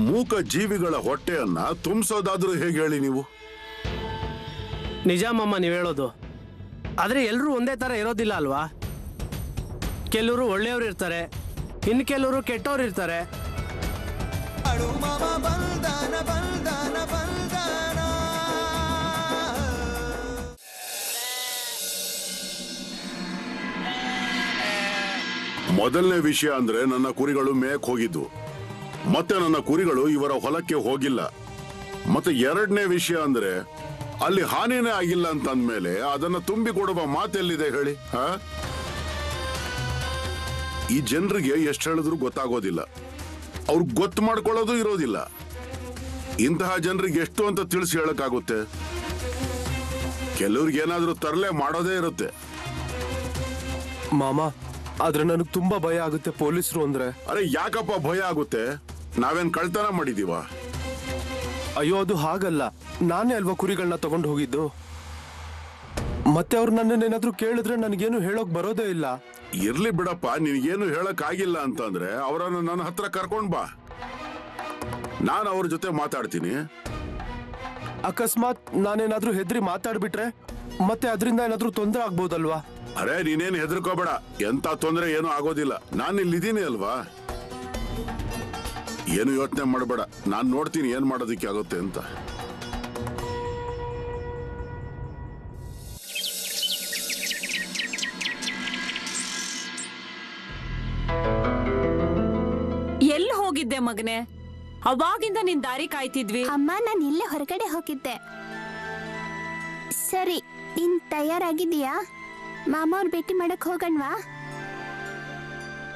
ಮೂಕ ಜೀವಿಗಳ ಹೊಟ್ಟೆಯನ್ನ ತುಂಬಿಸೋದಾದ್ರೂ ಹೇಗೆ ಹೇಳಿ ನೀವು? ನಿಜ ಮಾಮ ನೀವು ಹೇಳೋದು. ಆದರೆ ಎಲ್ಲರೂ ಒಂದೇ ಥರ ಇರೋದಿಲ್ಲ ಅಲ್ವಾ? ಕೆಲವರು ಒಳ್ಳೆಯವರು ಇರ್ತಾರೆ, ಇನ್ನು ಕೆಲವರು ಕೆಟ್ಟವ್ರು ಇರ್ತಾರೆ. ಮೊದಲನೇ ವಿಷಯ ಅಂದ್ರೆ ನನ್ನ ಕುರಿಗಳು ಮೇಯಕ್ ಹೋಗಿದ್ದು, ಮತ್ತೆ ನನ್ನ ಕುರಿಗಳು ಇವರ ಹೊಲಕ್ಕೆ ಹೋಗಿಲ್ಲ. ಮತ್ತೆ ಎರಡನೇ ವಿಷಯ ಅಂದ್ರೆ ಅಲ್ಲಿ ಹಾನಿನೇ ಆಗಿಲ್ಲ ಅಂತ ಅಂದ್ಮೇಲೆ ಅದನ್ನ ತುಂಬಿ ಕೊಡುವ ಮಾತೆಲ್ಲಿದೆ ಹೇಳಿ? ಈ ಜನರಿಗೆ ಎಷ್ಟು ಹೇಳಿದ್ರು ಗೊತ್ತಾಗೋದಿಲ್ಲ, ಅವ್ರು ಗೊತ್ತು ಮಾಡ್ಕೊಳ್ಳೋದು ಇರೋದಿಲ್ಲ. ಇಂತಹ ಜನರಿಗೆ ಎಷ್ಟು ಅಂತ ತಿಳಿಸಿ ಹೇಳಕ್ಕಾಗುತ್ತೆ? ಕೆಲವ್ರಿಗೆ ಏನಾದ್ರೂ ತರಲೆ ಮಾಡೋದೇ ಇರುತ್ತೆ. ಮಾಮ, ಆದ್ರೆ ನನಗೆ ತುಂಬಾ ಭಯ ಆಗುತ್ತೆ ಪೊಲೀಸರು ಅಂದ್ರೆ. ಅರೆ ಯಾಕಪ್ಪ ಭಯ ಆಗುತ್ತೆ? ನಾವೇನ್ ಕಳ್ತನ ಮಾಡಿದೀವ? ಅಯ್ಯೋ, ಅದು ಹಾಗಲ್ಲ. ನಾನೇ ಅಲ್ವಾ ಕುರಿಗಳನ್ನ ತಗೊಂಡು ಹೋಗಿದ್ದು. ಮತ್ತೆ ಅವ್ರು ನನ್ನೇನಾದ್ರೂ ಕೇಳಿದ್ರೆ ನನಗೇನು ಹೇಳೋಕ್ ಬರೋದೇ ಇಲ್ಲ. ಇರ್ಲಿ ಬಿಡಪ್ಪ, ನಿನಗೇನು ಹೇಳಕ್ ಆಗಿಲ್ಲ ಅಂತಂದ್ರೆ ಅವರನ್ನು ನನ್ನ ಹತ್ರ ಕರ್ಕೊಂಡ್ ಬಾ, ನಾನು ಅವ್ರ ಜೊತೆ ಮಾತಾಡ್ತೀನಿ. ಅಕಸ್ಮಾತ್ ನಾನೇನಾದ್ರೂ ಹೆದ್ರಿ ಮಾತಾಡ್ಬಿಟ್ರೆ ಮತ್ತೆ ಅದರಿಂದ ಏನಾದ್ರೂ ತೊಂದರೆ ಆಗ್ಬೋದಲ್ವಾ? ಅರೆ ನೀನೇನು ಹೆದರ್ಕೋಬೇಡ, ಎಂತ ತೊಂದರೆ ಏನೂ ಆಗೋದಿಲ್ಲ. ನಾನು ಇಲ್ಲಿದ್ದೀನಿ ಅಲ್ವಾ, ಏನು ಯೋಚನೆ ಮಾಡಬೇಡ. ನಾನು ನೋಡ್ತೀನಿ ಏನ್ ಮಾಡೋದಕ್ಕೆ ಆಗುತ್ತೆ ಅಂತ. ಎಲ್ಲಿ ಹೋಗಿದ್ದೆ ಮಗನೆ? ಅವಾಗಿಂದ ನಿನ್ ದಾರಿ ಕಾಯ್ತಿದ್ವಿ. ಅಮ್ಮ, ನಾನು ಇಲ್ಲೇ ಹೊರಗಡೆ ಹೋಗಿದ್ದೆ. ಸರಿ, ನೀನ್ ತಯಾರಾಗಿದ್ದೀಯಾ? ಮಾಮ ಅವ್ರ ಭೇಟಿ ಮಾಡಕ್ ಹೋಗಣ್ವಾ?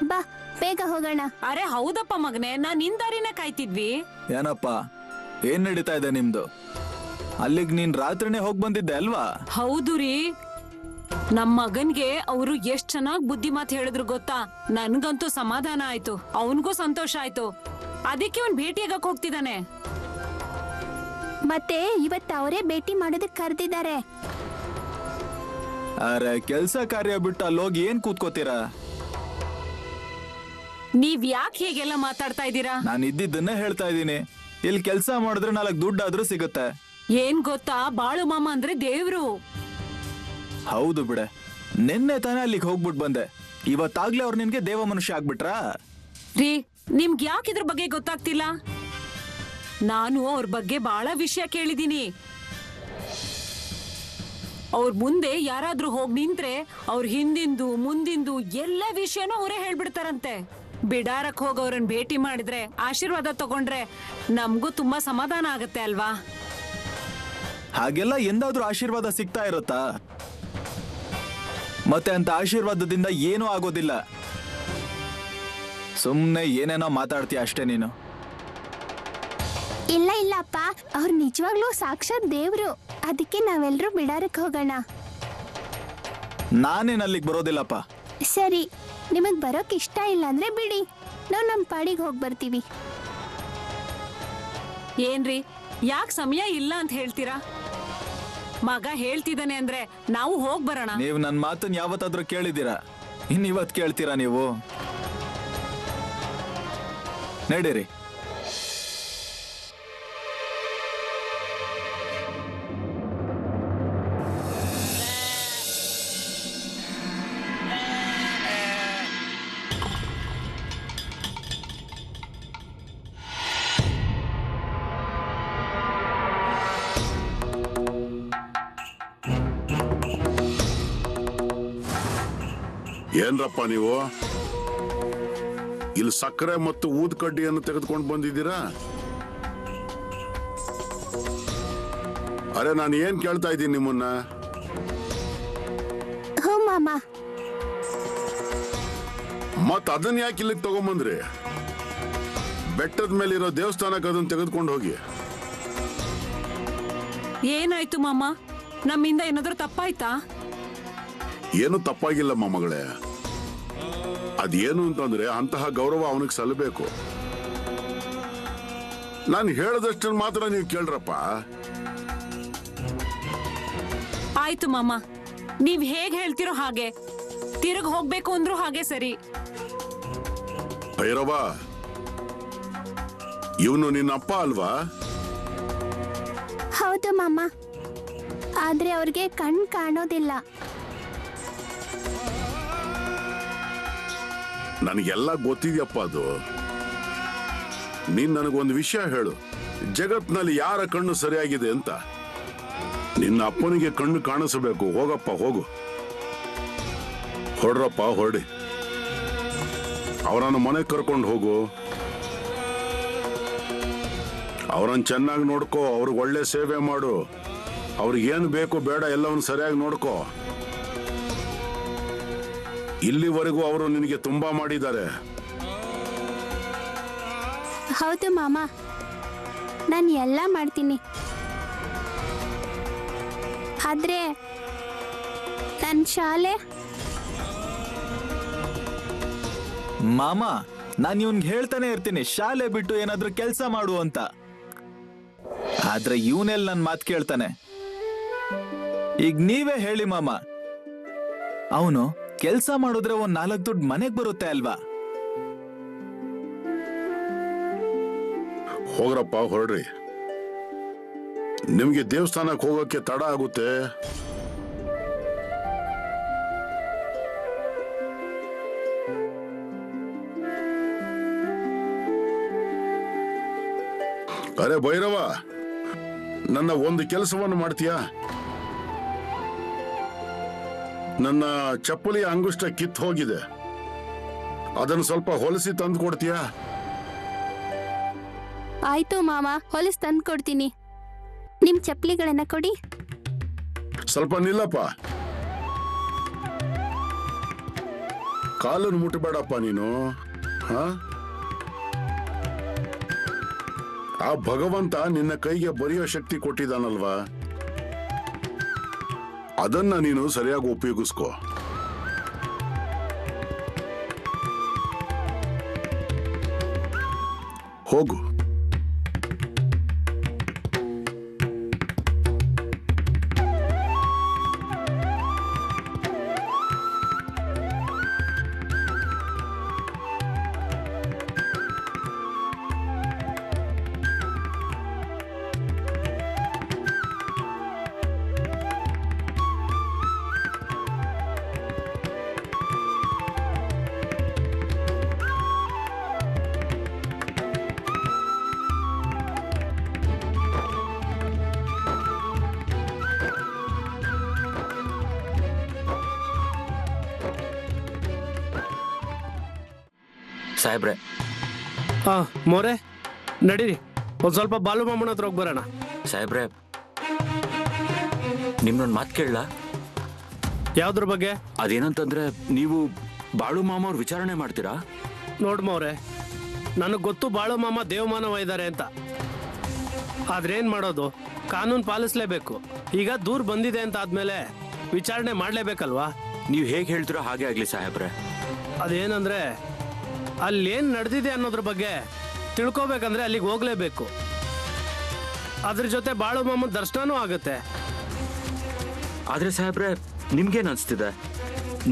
ಬಾ, ಬೇಗ ಹೋಗೋಣ. ಅರೆ ಹೌದಪ್ಪ ಮಗನೆ, ನಾನ್ ನಿನ್ ದಾರಿನ ಕಾಯ್ತಿದ್ವಿ. ಏನಪ್ಪ, ಏನ್ ನಡೀತಾ ಇದೆ ನಿಮ್ದು? ಅಲ್ಲಿಗ್ ನೀನ್ ರಾತ್ರಿನೇ ಹೋಗ್ ಬಂದಿದ್ದೆ ಅಲ್ವಾ? ಹೌದು ರೀ, ನಮ್ ಮಗನ್ಗೆ ಅವರು ಎಷ್ಟ್ ಚೆನ್ನಾಗ್ ಬುದ್ಧಿ ಮಾತು ಹೇಳಿದ್ರು ಗೊತ್ತಾ? ನನ್ಗಂತೂ ಸಮಾಧಾನ ಆಯ್ತು, ಅವನ್ಗೂ ಸಂತೋಷ ಆಯ್ತು. ಅದಕ್ಕೆ ಅವ್ನ್ ಭೇಟಿಯಾಗಕ್ ಹೋಗ್ತಿದ್ದಾನೆ. ಮತ್ತೆ ಇವತ್ತು ಅವರೇ ಭೇಟಿ ಮಾಡೋದಕ್ಕೆ ಕರೆದಿದ್ದಾರೆ. ಅರೆ ಕೆಲ್ಸ ಕಾರ್ಯ ಬಿಟ್ಟು ಅಲ್ಲೋಗಿ ಏನ್ ಕೂತ್ಕೋತೀರಾ? ನೀವ್ ಯಾಕೆ ಹೇಗೆಲ್ಲ ಮಾತಾಡ್ತಾ ಇದ್ದೀರಾ? ನಾನು ಇದ್ದಿದ್ದನ್ನೇ ಹೇಳ್ತಾ ಇದ್ದೀನಿ. ಇಲ್ಲಿ ಕೆಲ್ಸ ಮಾಡಿದ್ರೆ 4 ದುಡ್ಡಾದ್ರೂ ಸಿಗುತ್ತೆ. ಏನ್ ಗೊತ್ತಾ, ಬಾಳು ಮಾಮ ಅಂದ್ರೆ ದೇವ್ರು. ಹೌದು ಬಿಡೆ, ನಿನ್ನೆ ತಾನೇ ಅಲ್ಲಿಗೆ ಹೋಗ್ಬಿಟ್ ಬಂದೆ. ಇವತ್ತಾಗ್ಲೇ ಅವ್ರು ನಿನ್ಗೆ ದೇವ ಮನುಷ್ಯ ಆಗ್ಬಿಟ್ರಾ? ರೀ, ನಿಮ್ಗೆ ಯಾಕೆ ಇದ್ರ ಬಗ್ಗೆ ಗೊತ್ತಾಗ್ತಿಲ್ಲ? ನಾನು ಅವ್ರ ಬಗ್ಗೆ ಬಹಳ ವಿಷಯ ಕೇಳಿದೀನಿ. ಅವ್ರ ಮುಂದೆ ಯಾರಾದ್ರೂ ಹೋಗ್ ನಿಂತ್ರೆ ಅವ್ರ ಹಿಂದಿಂದು ಮುಂದಿಂದು ಎಲ್ಲ ವಿಷಯನೂ ಅವರೇ ಹೇಳ್ಬಿಡ್ತಾರಂತೆ. ಬಿಡಾರಕ್ ಹೋಗಿ ಅವ್ರನ್ನ ಭೇಟಿ ಮಾಡಿದ್ರೆ, ಆಶೀರ್ವಾದ ತಗೊಂಡ್ರೆ ನಮ್ಗೂ ತುಂಬಾ ಸಮಾಧಾನ ಆಗತ್ತೆ ಅಲ್ವಾ? ಹಾಗೆಲ್ಲ ಎಂದಾದ್ರೂ ಆಶೀರ್ವಾದ ಸಿಗ್ತಾ ಇರುತ್ತಾ? ಮತ್ತೆ ಅಂತ ಆಶೀರ್ವಾದದಿಂದ ಏನೂ ಆಗೋದಿಲ್ಲ. ಸುಮ್ನೆ ಏನೇನೋ ಮಾತಾಡ್ತೀಯ ಅಷ್ಟೇ ನೀನು. ಇಲ್ಲ ಇಲ್ಲ ಅಪ್ಪ, ಅವ್ರು ನಿಜವಾಗ್ಲೂ ಸಾಕ್ಷಾತ್ ದೇವ್ರು. ಅದಕ್ಕೆ ನಾವೆಲ್ಲರೂ ಬಿಡಾರಕ್ಕೆ ಹೋಗೋಣ. ನಾನೇನ್ ಅಲ್ಲಿಗೆ ಬರೋದಿಲ್ಲಪ್ಪ. ಸರಿ, ನಿಮಗ್ ಬರೋಕ್ ಇಷ್ಟ ಇಲ್ಲ ಅಂದ್ರೆ ಬಿಡಿ, ನಾವು ನಮ್ಮ ಪಾಡಿಗೆ ಹೋಗಿ ಬರ್ತೀವಿ. ಏನ್ರಿ, ಯಾಕೆ ಸಮಯ ಇಲ್ಲ ಅಂತ ಹೇಳ್ತೀರಾ? ಮಗ ಹೇಳ್ತಿದ್ದಾನೆ ಅಂದ್ರೆ ನಾವು ಹೋಗ್ ಬರೋಣ. ನೀವು ನನ್ನ ಮಾತನ್ನ ಯಾವತ್ತಾದ್ರೂ ಕೇಳಿದ್ದೀರಾ? ಇವತ್ತು ಕೇಳ್ತೀರಾ ನೀವು? ನಡೀರಿ. ಏನ್ರಪ್ಪ ನೀವು ಇಲ್ಲಿ ಸಕ್ಕರೆ ಮತ್ತು ಊದ್ ಕಡ್ಡಿಯನ್ನು ತೆಗೆದುಕೊಂಡು ಬಂದಿದ್ದೀರಾ? ಅರೆ ನಾನು ಏನ್ ಕೇಳ್ತಾ ಇದ್ದೀನಿ ನಿಮ್ಮನ್ನ? ಹೋ ಮಾಮ. ಮತ್ ಅದನ್ನ ಯಾಕೆ ಇಲ್ಲಿಗೆ ತಗೊಂಬಂದ್ರಿ? ಬೆಟ್ಟದ ಮೇಲಿರೋ ದೇವಸ್ಥಾನಕ್ಕೆ ಅದನ್ನ ತೆಗೆದುಕೊಂಡು ಹೋಗಿ. ಏನಾಯ್ತು ಮಾಮ? ನಮ್ಮಿಂದ ಏನಾದ್ರೂ ತಪ್ಪಾಯ್ತಾ? ಏನು ತಪ್ಪಾಗಿಲ್ಲ ಮಗಳೇ. ಅದೇನು ಅಂತಂದ್ರೆ ಅಂತಹ ಗೌರವ ಅವನಿಗೆ ಸಲ್ಲಬೇಕು. ನಾನು ಹೇಳದಷ್ಟನ್ನು ಮಾತ್ರ ನೀವು ಕೇಳ್ರಪ್ಪ. ಆಯ್ತು ಮಾಮ, ನೀವ್ ಹೇಗ್ ಹೇಳ್ತಿರೋ ಹಾಗೆ. ತಿರುಗ್ ಹೋಗ್ಬೇಕು ಅಂದ್ರೂ ಹಾಗೆ ಸರಿ. ಭೈರವ, ಇವನು ನಿನ್ನ ಅಪ್ಪ ಅಲ್ವಾ? ಹೌದು ಮಾಮ, ಆದ್ರೆ ಅವ್ರಿಗೆ ಕಣ್ ಕಾಣೋದಿಲ್ಲ. ನನಗೆಲ್ಲ ಗೊತ್ತಿದ್ಯಪ್ಪ ಅದು. ನೀನ್ ನನಗೊಂದು ವಿಷಯ ಹೇಳು, ಜಗತ್ನಲ್ಲಿ ಯಾರ ಕಣ್ಣು ಸರಿಯಾಗಿದೆ ಅಂತ? ನಿನ್ನ ಅಪ್ಪನಿಗೆ ಕಣ್ಣು ಕಾಣಿಸಬೇಕು. ಹೋಗಪ್ಪ ಹೋಗು, ಹೊಡ್ರಪ್ಪ ಹೊರಡಿ. ಅವರನ್ನು ಮನೆಗೆ ಕರ್ಕೊಂಡು ಹೋಗು. ಅವರನ್ನು ಚೆನ್ನಾಗಿ ನೋಡ್ಕೋ, ಅವ್ರಿಗೆ ಒಳ್ಳೆ ಸೇವೆ ಮಾಡು. ಅವ್ರಿಗೆ ಏನು ಬೇಕು ಬೇಡ ಎಲ್ಲವನ್ನು ಸರಿಯಾಗಿ ನೋಡ್ಕೋ. ಇಲ್ಲಿವರೆಗೂ ಅವರು ನಿನಗೆ ತುಂಬಾ ಮಾಡಿದ್ದಾರೆ. ಹೌದು ಮಾಮ, ನಾನು ಎಲ್ಲ ಮಾಡ್ತೀನಿ. ಆದ್ರೆ ನನ್ನ ಶಾಲೆ ಮಾಮ, ನಾನು ಇವ್ನ್ಗೆ ಹೇಳ್ತಾನೆ ಇರ್ತೀನಿ ಶಾಲೆ ಬಿಟ್ಟು ಏನಾದ್ರೂ ಕೆಲಸ ಮಾಡು ಅಂತ. ಆದ್ರೆ ಇವನೆಲ್ಲ ನನ್ನ ಮಾತು ಕೇಳ್ತಾನೆ. ಈಗ ನೀವೇ ಹೇಳಿ ಮಾಮ, ಅವನು ಕೆಲಸ ಮಾಡಿದ್ರೆ ಒಂದ್ 4 ದುಡ್ಡು ಮನೆಗ್ ಬರುತ್ತೆ ಅಲ್ವಾ? ಹೋಗ್ರಪ್ಪ ಹೊರಡ್ರಿ. ನಿಮ್ಗೆ ದೇವಸ್ಥಾನಕ್ಕೆ ಹೋಗೋಕೆ ತಡ ಆಗುತ್ತೆ. ಅರೆ ಭೈರವ, ನನ್ನ ಒಂದು ಕೆಲಸವನ್ನು ಮಾಡ್ತೀಯಾ? ನನ್ನ ಚಪ್ಪಲಿಯ ಅಂಗುಷ್ಟ ಕಿತ್ತು ಹೋಗಿದೆ, ಅದನ್ನು ಸ್ವಲ್ಪ ಹೊಲಿಸಿ ತಂದು ಕೊಡ್ತೀಯಾ? ಆಯ್ತು ಮಾಮ, ಹೊಲಿಸ್ ತಂದು ಕೊಡ್ತೀನಿ. ನಿಮ್ ಚಪ್ಪಲಿಗಳನ್ನ ಕೊಡಿ. ಸ್ವಲ್ಪ ನಿಲ್ಲಪ್ಪ, ಕಾಲನ್ನು ಮುಟ್ಟಬೇಡಪ್ಪ ನೀನು. ಹಾ, ಆ ಭಗವಂತ ನಿನ್ನ ಕೈಗೆ ಬರೆಯೋ ಶಕ್ತಿ ಕೊಟ್ಟಿದ್ದಾನಲ್ವಾ, ಅದನ್ನ ನೀನು ಸರಿಯಾಗಿ ಉಪಯೋಗಿಸ್ಕೋ. ಹೋಗು. ಸಾಹೇಬ್ರೆ, ಮೋರೆ ನಡೀರಿ, ಒಂದ್ ಸ್ವಲ್ಪ ಬಾಲು ಮಾಮನ ಹತ್ರ ಹೋಗಿ ಬರೋಣ. ಸಾಹೇಬ್ರೆ, ನಿಮ್ನೊಂದು ಮಾತು ಕೇಳಲ್ಲ? ಯಾವ್ದ್ರ ಬಗ್ಗೆ? ಅದೇನಂತಂದ್ರೆ, ನೀವು ಬಾಳು ಮಾಮ ಅವ್ರ ವಿಚಾರಣೆ ಮಾಡ್ತೀರಾ? ನೋಡ್ ಮೋರೆ, ನನಗೆ ಗೊತ್ತು ಬಾಳು ಮಾಮ ದೇವಮಾನವ ಇದ್ದಾರೆ ಅಂತ. ಆದ್ರೇನ್ ಮಾಡೋದು, ಕಾನೂನು ಪಾಲಿಸ್ಲೇಬೇಕು. ಈಗ ದೂರ ಬಂದಿದೆ ಅಂತ ಆದ್ಮೇಲೆ ವಿಚಾರಣೆ ಮಾಡ್ಲೇಬೇಕಲ್ವಾ? ನೀವು ಹೇಗೆ ಹೇಳ್ತೀರೋ ಹಾಗೆ ಆಗ್ಲಿ ಸಾಹೇಬ್ರೆ. ಅದೇನಂದ್ರೆ, ಅಲ್ಲೇನ್ ನಡೆದಿದೆ ಅನ್ನೋದ್ರ ಬಗ್ಗೆ ತಿಳ್ಕೊಬೇಕಂದ್ರೆ ಅಲ್ಲಿಗೆ ಹೋಗ್ಲೇಬೇಕು. ಅದ್ರ ಜೊತೆ ಬಾಳು ಮಾಮನ ದರ್ಶನನೂ ಆಗುತ್ತೆ. ಆದ್ರೆ ಸಾಹೇಬ್ರೆ, ನಿಮ್ಗೇನ್ ಅನ್ಸ್ತಿದೆ?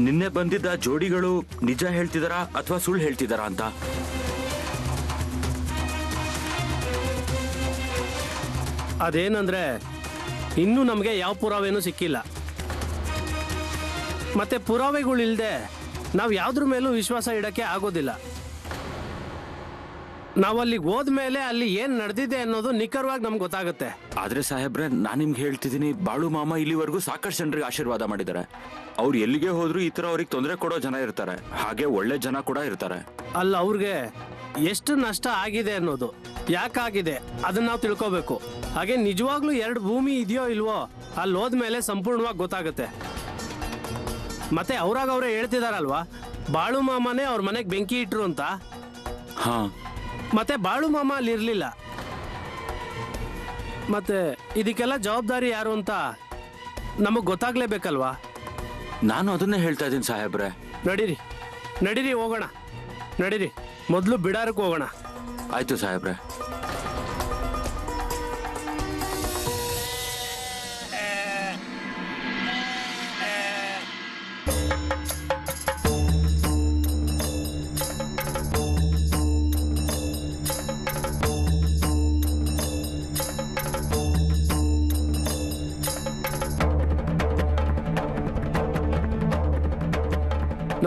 ನಿನ್ನೆ ಬಂದಿದ್ದ ಜೋಡಿಗಳು ನಿಜ ಹೇಳ್ತಿದಾರಾ ಅಥವಾ ಸುಳ್ಳು ಹೇಳ್ತಿದಾರಾ ಅಂತ? ಅದೇನಂದ್ರೆ, ಇನ್ನೂ ನಮಗೆ ಯಾವ ಪುರಾವೆನೂ ಸಿಕ್ಕಿಲ್ಲ. ಮತ್ತೆ ಪುರಾವೆಗಳಿಲ್ದೆ ನಾವು ಯಾವ್ದ್ರ ಮೇಲೂ ವಿಶ್ವಾಸ ಇಡಕ್ಕೆ ಆಗೋದಿಲ್ಲ. ನಾವು ಅಲ್ಲಿಗೆ ಹೋದ್ಮೇಲೆ ಅಲ್ಲಿ ಏನ್ ನಡೆದಿದೆ ಅನ್ನೋದು ನಿಖರವಾಗಿ ನಮ್ಗೆ ಗೊತ್ತಾಗುತ್ತೆ. ಆದ್ರೆ ಸಾಹೇಬ್ರೆ, ನಾನ್ ನಿಮ್ಗೆ ಹೇಳ್ತಿದ್ದೀನಿ, ಬಾಳು ಮಾಮ ಇಲ್ಲಿವರೆಗೂ ಸಾಕಷ್ಟು ಜನರಿಗೆ ಆಶೀರ್ವಾದ ಮಾಡಿದ್ದಾರೆ. ಅವ್ರು ಎಲ್ಲಿಗೆ ಹೋದ್ರು ಈ ತರ ಅವ್ರಿಗೆ ತೊಂದರೆ ಕೊಡೋ ಜನ ಇರ್ತಾರೆ, ಹಾಗೆ ಒಳ್ಳೆ ಜನ ಕೂಡ ಇರ್ತಾರೆ. ಅಲ್ಲ, ಅವ್ರಿಗೆ ಎಷ್ಟು ನಷ್ಟ ಆಗಿದೆ ಅನ್ನೋದು, ಯಾಕಾಗಿದೆ ಅದನ್ನ ನಾವು ತಿಳ್ಕೋಬೇಕು. ಹಾಗೆ ನಿಜವಾಗ್ಲೂ 2 ಭೂಮಿ ಇದೆಯೋ ಇಲ್ವೋ ಅಲ್ಲಿ ಹೋದ್ಮೇಲೆ ಸಂಪೂರ್ಣವಾಗಿ ಗೊತ್ತಾಗುತ್ತೆ. ಮತ್ತೆ ಅವ್ರೇ ಹೇಳ್ತಿದಾರಲ್ವಾ, ಬಾಳು ಮಾಮನೇ ಅವ್ರ ಮನೆಗೆ ಬೆಂಕಿ ಇಟ್ರು ಅಂತ. ಹಾ, ಮತ್ತೆ ಬಾಳು ಮಾಮ ಅಲ್ಲಿ ಇರ್ಲಿಲ್ಲ. ಮತ್ತೆ ಇದಕ್ಕೆಲ್ಲ ಜವಾಬ್ದಾರಿ ಯಾರು ಅಂತ ನಮಗ್ ಗೊತ್ತಾಗ್ಲೇಬೇಕಲ್ವಾ? ನಾನು ಅದನ್ನೇ ಹೇಳ್ತಾ ಇದ್ದೀನಿ ಸಾಹೇಬ್ರೆ. ನಡೀರಿ ನಡೀರಿ ಹೋಗೋಣ, ನಡೀರಿ. ಮೊದಲು ಬಿಡಾರಕ್ಕೆ ಹೋಗೋಣ. ಆಯ್ತು ಸಾಹೇಬ್ರೆ.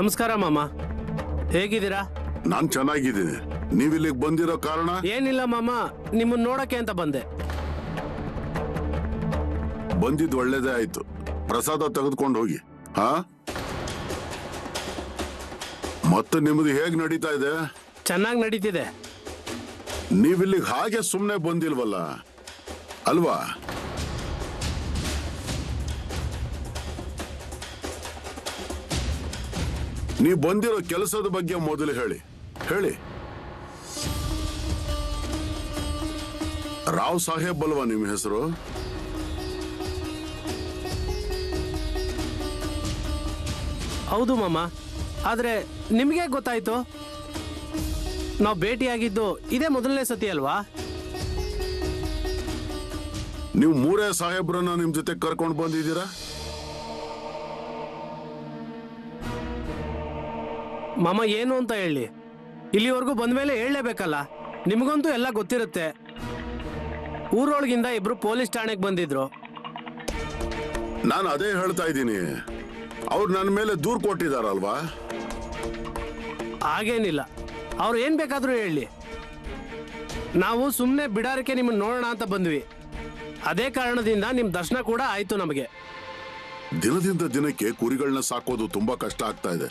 ನಮಸ್ಕಾರ ಮಾಮ, ಹೇಗಿದ್ದೀರಾ? ನಾನ್ ಚೆನ್ನಾಗಿದ್ದೀನಿ. ನೀವಿಲ್ಲಿಗೆ ಬಂದಿರೋ ಕಾರಣ? ಏನಿಲ್ಲ ಮಾಮ, ನಿಮ್ಮನ್ನ ನೋಡಕ್ಕೆ ಅಂತ ಬಂದೆ. ಬಂದಿದ್ದು ಒಳ್ಳೇದೇ ಆಯ್ತು. ಪ್ರಸಾದ ತೆಗೆದುಕೊಂಡು ಹೋಗಿ. ಹಾ, ಮತ್ತೆ ನಿಮ್ಮದು ಹೇಗ್ ನಡೀತಾ ಇದೆ? ಚೆನ್ನಾಗಿ ನಡೀತಿದೆ. ನೀವಿಲ್ಲಿಗೆ ಹಾಗೆ ಸುಮ್ಮನೆ ಬಂದಿಲ್ವಲ್ಲ ಅಲ್ವಾ? ನೀವು ಬಂದಿರೋ ಕೆಲಸದ ಬಗ್ಗೆ ಮೊದಲು ಹೇಳಿ. ರಾವ್ ಸಾಹೇಬ್ ಅಲ್ವಾ ನಿಮ್ಮ ಹೆಸರು? ಹೌದು ಮಾಮ, ಆದ್ರೆ ನಿಮ್ಗೆ ಗೊತ್ತಾಯ್ತು? ನಾವು ಭೇಟಿಯಾಗಿದ್ದು ಇದೇ ಮೊದಲನೇ ಸತಿ ಅಲ್ವಾ? ನೀವು ಮೂರೇ ಸಾಹೇಬ್ರನ್ನ ನಿಮ್ ಜೊತೆ ಕರ್ಕೊಂಡು ಬಂದಿದ್ದೀರಾ? ಮಾಮ, ಏನು ಅಂತ ಹೇಳಿ? ಇಲ್ಲಿವರೆಗೂ ಬಂದ್ಮೇಲೆ ಹೇಳಲೇಬೇಕಲ್ಲ. ನಿಮಗಂತೂ ಎಲ್ಲ ಗೊತ್ತಿರುತ್ತೆ. ಊರೊಳಗಿಂದ ಇಬ್ರು ಪೊಲೀಸ್ ಠಾಣೆಗೆ ಬಂದಿದ್ರು. ನಾನು ಅದೇ ಹೇಳ್ತಾ ಇದ್ದೀನಿ. ಅವ್ರು ನನ್ನ ಮೇಲೆ ದೂರು ಕೊಟ್ಟಿದಾರಲ್ವಾ? ಹಾಗೇನಿಲ್ಲ, ಅವ್ರು ಏನ್ ಬೇಕಾದ್ರೂ ಹೇಳಿ. ನಾವು ಸುಮ್ಮನೆ ಬಿಡಾರಕ್ಕೆ ನಿಮ್ಮನ್ನ ನೋಡೋಣ ಅಂತ ಬಂದ್ವಿ. ಅದೇ ಕಾರಣದಿಂದ ನಿಮ್ ದರ್ಶನ ಕೂಡ ಆಯ್ತು ನಮಗೆ. ದಿನದಿಂದ ದಿನಕ್ಕೆ ಕುರಿಗಳನ್ನ ಸಾಕೋದು ತುಂಬಾ ಕಷ್ಟ ಆಗ್ತಾ ಇದೆ.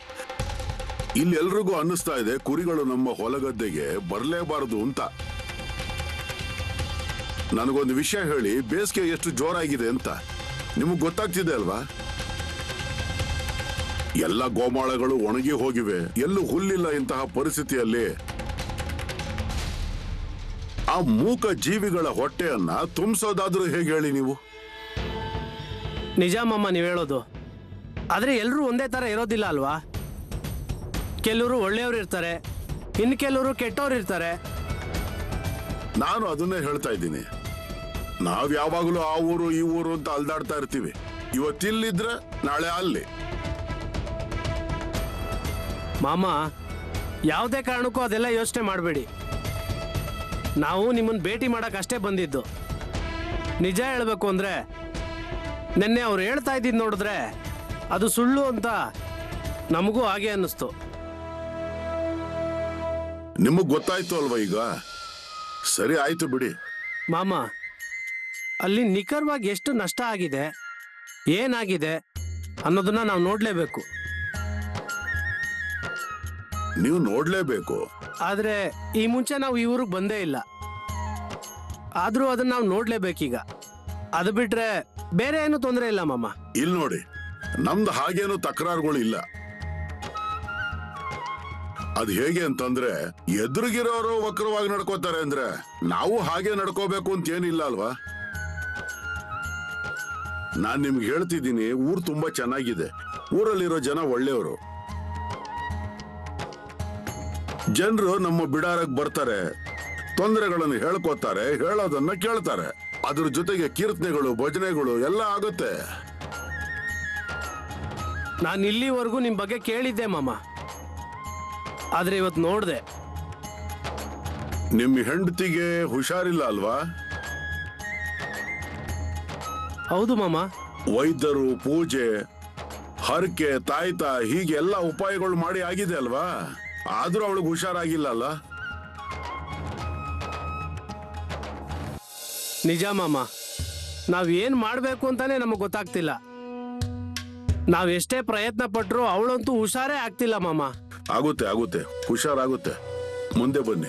ಇಲ್ಲಿ ಎಲ್ರಿಗೂ ಅನ್ನಿಸ್ತಾ ಇದೆ ಕುರಿಗಳು ನಮ್ಮ ಹೊಲಗದ್ದೆಗೆ ಬರಲೇಬಾರದು ಅಂತ. ನನಗೊಂದು ವಿಷಯ ಹೇಳಿ, ಬೇಸಿಗೆ ಎಷ್ಟು ಜೋರಾಗಿದೆ ಅಂತ ನಿಮಗ್ ಗೊತ್ತಾಗ್ತಿದೆ ಅಲ್ವಾ? ಎಲ್ಲ ಗೋಮಾಳಗಳು ಒಣಗಿ ಹೋಗಿವೆ, ಎಲ್ಲೂ ಹುಲ್ಲಿಲ್ಲ. ಇಂತಹ ಪರಿಸ್ಥಿತಿಯಲ್ಲಿ ಆ ಮೂಕ ಜೀವಿಗಳ ಹೊಟ್ಟೆಯನ್ನ ತುಂಬಿಸೋದಾದ್ರೂ ಹೇಗೆ ಹೇಳಿ ನೀವು? ನಿಜ ಮಾಮ ನೀವ್ ಹೇಳೋದು. ಆದ್ರೆ ಎಲ್ರೂ ಒಂದೇ ತರ ಇರೋದಿಲ್ಲ ಅಲ್ವಾ? ಕೆಲವರು ಒಳ್ಳೆಯವ್ರು ಇರ್ತಾರೆ, ಇನ್ನು ಕೆಲವರು ಕೆಟ್ಟವ್ರು ಇರ್ತಾರೆ. ನಾನು ಅದನ್ನೇ ಹೇಳ್ತಾ ಇದ್ದೀನಿ. ನಾವ್ ಯಾವಾಗಲೂ ಆ ಊರು ಈ ಊರು ಅಂತ ಅಲ್ದಾಡ್ತಾ ಇರ್ತೀವಿ. ಇವತ್ತಿಲ್ಲಿದ್ರೆ ನಾಳೆ ಅಲ್ಲಿ. ಮಾಮ, ಯಾವುದೇ ಕಾರಣಕ್ಕೂ ಅದೆಲ್ಲ ಯೋಚನೆ ಮಾಡಬೇಡಿ. ನಾವು ನಿಮ್ಮನ್ನ ಭೇಟಿ ಮಾಡಕ್ ಅಷ್ಟೇ ಬಂದಿದ್ದು. ನಿಜ ಹೇಳ್ಬೇಕು ಅಂದ್ರೆ ನಿನ್ನೆ ಅವ್ರು ಹೇಳ್ತಾ ಇದ್ದಿದ್ದು ನೋಡಿದ್ರೆ ಅದು ಸುಳ್ಳು ಅಂತ ನಮಗೂ ಹಾಗೆ ಅನ್ನಿಸ್ತು. ನಿಮಗ್ ಗೊತ್ತಾಯ್ತು ಅಲ್ವಾ ಈಗ? ಸರಿ ಆಯ್ತು ಬಿಡಿ. ಮಾಮ, ಅಲ್ಲಿ ನಿಖರವಾಗಿ ಎಷ್ಟು ನಷ್ಟ ಆಗಿದೆ, ಏನಾಗಿದೆ ಅನ್ನೋದನ್ನ ನಾವು ನೋಡ್ಲೇಬೇಕು. ನೀವು ನೋಡ್ಲೇಬೇಕು. ಆದ್ರೆ ಈ ಮುಂಚೆ ನಾವು ಈ ಊರಿಗೆ ಬಂದೇ ಇಲ್ಲ. ಆದ್ರೂ ಅದನ್ನ ನಾವು ನೋಡ್ಲೇಬೇಕೀಗ. ಅದು ಬಿಟ್ರೆ ಬೇರೆ ಏನು ತೊಂದರೆ ಇಲ್ಲ ಮಾಮ. ಇಲ್ಲಿ ನೋಡಿ, ನಮ್ದು ಹಾಗೇನು ತಕರಾರುಗಳು ಇಲ್ಲ. ಅದ್ ಹೇಗೆ ಅಂತಂದ್ರೆ, ಎದುರಿಗಿರೋರು ವಕ್ರವಾಗಿ ನಡ್ಕೋತಾರೆ ಅಂದ್ರೆ ನಾವು ಹಾಗೆ ನಡ್ಕೋಬೇಕು ಅಂತ ಏನಿಲ್ಲ ಅಲ್ವಾ? ನಾನ್ ನಿಮ್ಗೆ ಹೇಳ್ತಿದ್ದೀನಿ, ಊರು ತುಂಬಾ ಚೆನ್ನಾಗಿದೆ. ಊರಲ್ಲಿರೋ ಜನ ಒಳ್ಳೆಯವರು. ಜನರು ನಮ್ಮ ಬಿಡಾರಕ್ಕೆ ಬರ್ತಾರೆ, ತೊಂದರೆಗಳನ್ನು ಹೇಳ್ಕೋತಾರೆ, ಹೇಳೋದನ್ನ ಕೇಳ್ತಾರೆ. ಅದ್ರ ಜೊತೆಗೆ ಕೀರ್ತನೆಗಳು, ಭಜನೆಗಳು ಎಲ್ಲ ಆಗುತ್ತೆ. ನಾನು ಇಲ್ಲಿವರೆಗೂ ನಿಮ್ ಬಗ್ಗೆ ಕೇಳಿದ್ದೆ ಮಾಮ, ಆದ್ರೆ ಇವತ್ತು ನೋಡ್ದೆ. ನಿಮ್ ಹೆಂಡತಿಗೆ ಹುಷಾರಿಲ್ಲ ಅಲ್ವಾ? ಹೌದು ಮಾಮ. ವೈದ್ಯರು, ಪೂಜೆ, ಹರಕೆ, ತಾಯ್ತ ಹೀಗೆ ಎಲ್ಲ ಉಪಾಯಗಳು ಮಾಡಿ ಆಗಿದೆ ಅಲ್ವಾ? ಆದ್ರೂ ಅವಳಿಗೆ ಹುಷಾರಾಗಿಲ್ಲ ಅಲ್ಲ? ನಿಜ ಮಾಮ, ನಾವ್ ಏನ್ ಮಾಡ್ಬೇಕು ಅಂತಾನೆ ನಮಗ್ ಗೊತ್ತಾಗ್ತಿಲ್ಲ. ನಾವ್ ಎಷ್ಟೇ ಪ್ರಯತ್ನ ಪಟ್ರು ಅವಳಂತೂ ಹುಷಾರೇ ಆಗ್ತಿಲ್ಲ ಮಾಮ. ಆಗುತ್ತೆ, ಹುಷಾರಾಗುತ್ತೆ. ಮುಂದೆ ಬನ್ನಿ.